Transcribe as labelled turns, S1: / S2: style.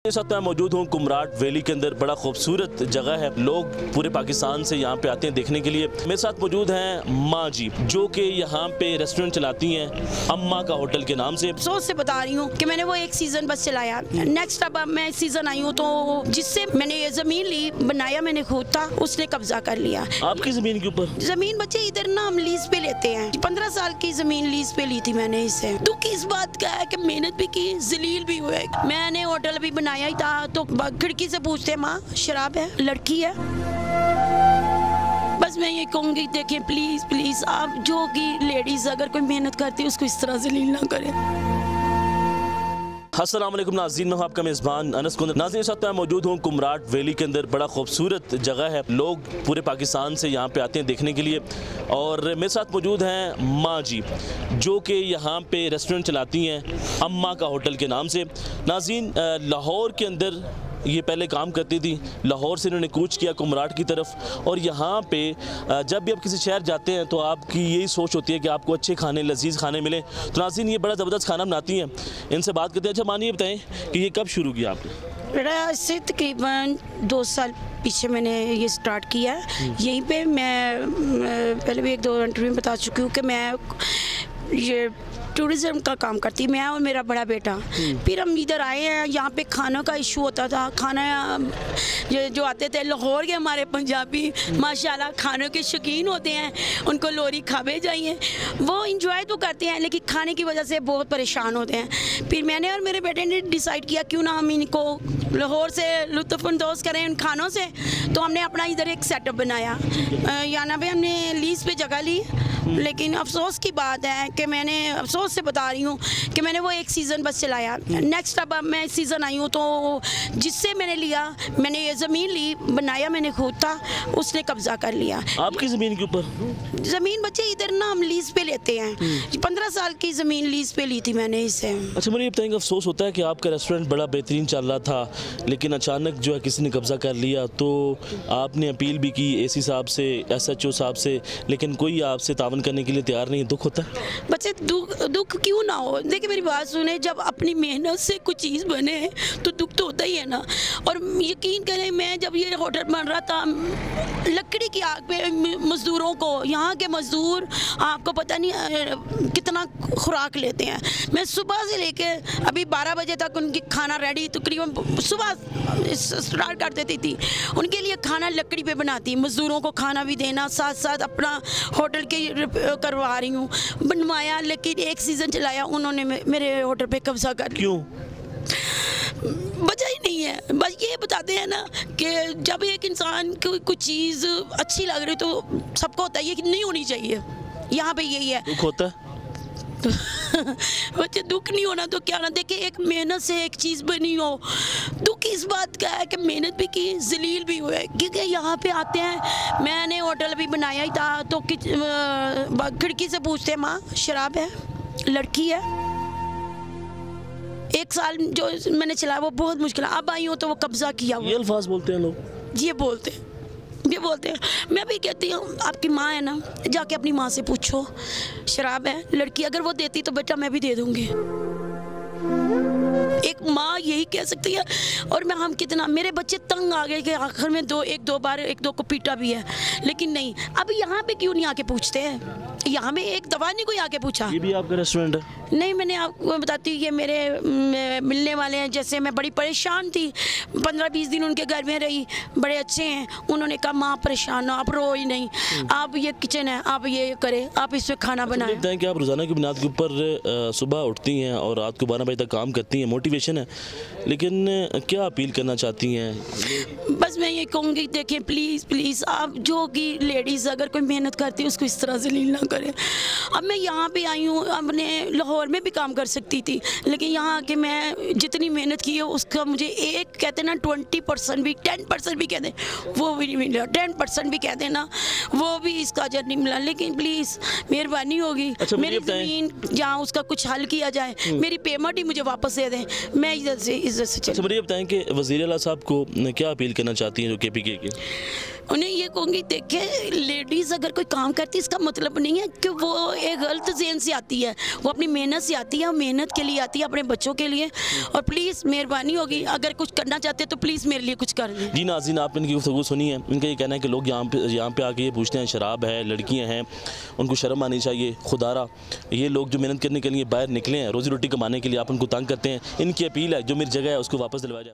S1: इस वक्त मैं मौजूद हूँ कुमराट वैली के अंदर। बड़ा खूबसूरत जगह है, लोग पूरे पाकिस्तान से यहाँ पे आते हैं देखने के लिए। मेरे साथ मौजूद हैं माँ जी, जो कि यहाँ पे रेस्टोरेंट चलाती हैं अम्मा का होटल के नाम से।
S2: सोच से बता रही हूँ कि मैंने वो एक सीजन बस चलाया। नेक्स्ट अब मैं सीजन आई हूँ तो जिससे मैंने ये जमीन ली, बनाया मैंने खुद था, उसने कब्जा कर लिया।
S1: आपकी जमीन के ऊपर?
S2: जमीन बच्चे इधर ना हम लीज पे लेते हैं। 15 साल की जमीन लीज पे ली थी मैंने इससे। दुख इस बात का है कि मेहनत भी की, जलील भी हुए। मैंने होटल भी बनाया ही था तो खिड़की से पूछते माँ शराब है, लड़की है। बस मैं ये कहूँगी देखिए प्लीज प्लीज आप जो कि लेडीज अगर कोई मेहनत करती है उसको इस तरह जलील ना करें।
S1: अस्सलाम वालेकुम नाज़रीन, मैं हूं आपका मेज़बान अनस कुंदर। नाज़रीन इस वक्त मैं मौजूद हूं कुमराट वैली के अंदर। बड़ा खूबसूरत जगह है, लोग पूरे पाकिस्तान से यहाँ पे आते हैं देखने के लिए। और मेरे साथ मौजूद हैं माँ जी, जो कि यहाँ पे रेस्टोरेंट चलाती हैं अम्मा का होटल के नाम से। नाज़रीन लाहौर के अंदर ये पहले काम करती थी, लाहौर से इन्होंने कूच किया कुमराट की तरफ। और यहाँ पे जब भी आप किसी शहर जाते हैं तो आपकी यही सोच होती है कि आपको अच्छे खाने, लजीज़ खाने मिले। तो नाज़रीन ये बड़ा ज़बरदस्त खाना बनाती हैं, इनसे बात करते हैं। अच्छा मानिए बताएं कि ये कब शुरू किया आपने?
S2: मेरा इससे तकरीबन 2 साल पीछे मैंने ये स्टार्ट किया है। यहीं पे मैं पहले भी 1-2 इंटरव्यू में बता चुकी हूँ कि मैं ये टूरिज़्म का काम करती, मैं और मेरा बड़ा बेटा। फिर हम इधर आए हैं, यहाँ पे खानों का इशू होता था। खाना जो आते थे लाहौर के हमारे पंजाबी माशाल्लाह खानों के शौकीन होते हैं, उनको लोरी खावे जाइए, वो इंजॉय तो करते हैं लेकिन खाने की वजह से बहुत परेशान होते हैं। फिर मैंने और मेरे बेटे ने डिसाइड किया क्यों ना हम इनको लाहौर से लुत्फ़अंदोज़ करें उन खानों से। तो हमने अपना इधर एक सेटअप बनाया। यहाँ पे हमने लीज़ पे जगह ली, लेकिन अफसोस की बात है कि मैंने अफसोस से बता रही हूँ कि मैंने वो एक सीज़न बस चलाया। नेक्स्ट अब मैं सीज़न आई हूँ तो जिससे मैंने लिया, मैंने ये ज़मीन ली, बनाया मैंने खुद था, उसने कब्जा कर लिया।
S1: आपकी ज़मीन के ऊपर?
S2: ज़मीन बच्चे इधर ना हम लीज़ पे लेते हैं। 15 साल की ज़मीन लीज़ पे ली थी मैंने इससे। अच्छा
S1: मुझे ये बताएंगे, अफसोस होता है कि आपका रेस्टोरेंट बड़ा बेहतरीन चल रहा था लेकिन अचानक जो है किसी ने कब्जा कर लिया, तो आपने अपील भी की एसी साहब से, SHO साहब से, लेकिन कोई आपसे तावन करने के लिए तैयार नहीं। दुख होता है?
S2: बच्चे दुख क्यों ना हो। देखिए मेरी बात सुने, जब अपनी मेहनत से कुछ चीज़ बने तो दुख तो होता ही है ना। और यकीन करें मैं जब ये होटल बन रहा था, लकड़ी की आग पे मज़दूरों को, यहाँ के मज़दूर आपको पता नहीं कितना खुराक लेते हैं। मैं सुबह से लेके अभी 12 बजे तक उनकी खाना रेडी, तकरीबन सुबह स्टार्ट कर देती थी। उनके लिए खाना लकड़ी पे बनाती, मज़दूरों को खाना भी देना, साथ साथ अपना होटल के करवा रही हूँ, बनवाया। लेकिन एक सीज़न चलाया, उन्होंने मेरे होटल पे कब्जा कर।
S1: क्यों?
S2: वजह ही नहीं है, बस ये बताते हैं ना कि जब एक इंसान को कुछ चीज़ अच्छी लग रही तो सबको होता है ये कि नहीं होनी चाहिए। यहाँ पे यही है।
S1: दुख होता है?
S2: बच्चे दुख नहीं होना तो क्या ना। देखिए एक मेहनत से एक चीज़ बनी हो, दुख इस बात का है कि मेहनत भी की, जलील भी हुए। क्योंकि यहाँ पे आते हैं, मैंने होटल भी बनाया ही था तो खिड़की से पूछते माँ शराब है, लड़की है। 1 साल जो मैंने चलाया वो बहुत मुश्किल है। अब आई हूँ तो वो कब्जा किया।
S1: ये अल्फाज बोलते हैं लोग?
S2: ये बोलते हैं। मैं भी कहती हूँ आपकी माँ है ना, जाके अपनी माँ से पूछो शराब है, लड़की। अगर वो देती तो बेटा मैं भी दे दूँगी। एक माँ यही कह सकती है। और हम कितना, मेरे बच्चे तंग आ गए कि आखिर में 1-2 बार 1-2 को पीटा भी है, लेकिन नहीं। अब यहाँ पे क्यों नहीं आके पूछते हैं? यहाँ में एक दफ़ा नहीं कोई आके पूछा।
S1: ये भी आपका रेस्टोरेंट है?
S2: नहीं, मैंने आपको बताती हूँ, ये मेरे मिलने वाले हैं। जैसे मैं बड़ी परेशान थी, 15-20 दिन उनके घर में रही, बड़े अच्छे हैं। उन्होंने कहा माँ परेशान हो, आप रो ही नहीं, आप ये किचन है, आप ये करें, आप इसमें खाना बनाएं।
S1: देखते हैं कि आप रोज़ाना की बुनियाद के ऊपर सुबह उठती हैं और रात को 12 बजे तक काम करती हैं, मोटिवेशन है, लेकिन क्या अपील करना चाहती हैं?
S2: बस मैं ये कहूँगी देखिए प्लीज़ प्लीज़ आप जो कि लेडीज़ अगर कोई मेहनत करती है उसको इस तरह जलील ना करें। अब मैं यहाँ पे आई हूँ, अपने लाहौर में भी काम कर सकती थी, लेकिन यहाँ आके मैं जितनी मेहनत की है उसका मुझे एक कहते ना 20% भी, 10% भी कह दें वो भी नहीं मिला, 10% भी कह देना वो भी इसका अजर नहीं मिला। लेकिन प्लीज़ मेहरबानी होगी, मेरी ज़मीन जहाँ उसका कुछ हल किया जाए, मेरी पेमेंट ही मुझे वापस दे दें, मैं इज्जत से
S1: अच्छा मुझे बताएं कि वज़ीर आला साहब को क्या अपील करना चाहती हैं जो KPK के?
S2: उन्हें ये कहूँगी देखिए लेडीज़ अगर कोई काम करती है इसका मतलब नहीं है कि वो एक गलत ज़हन से आती है, वो अपनी मेहनत मेहनत से आती है, मेहनत के लिए आती है अपने बच्चों के लिए। और प्लीज़ मेहरबानी होगी, अगर कुछ करना चाहते हैं तो प्लीज़ मेरे लिए कुछ कर दें।
S1: जी नाज़रीन, आपने इनकी गुफ्तगू सुनी है। इनका ये कहना है कि लोग यहाँ पे आके ये पूछते हैं, शराब है, लड़कियाँ हैं, उनको शर्म आनी चाहिए। खुदारा ये लोग जो मेहनत करने के लिए बाहर निकले हैं रोज़ी रोटी कमाने के लिए, आप उनको तंग करते हैं। इनकी अपील है जो मेरी जगह है उसको वापस दिलवाया जाए।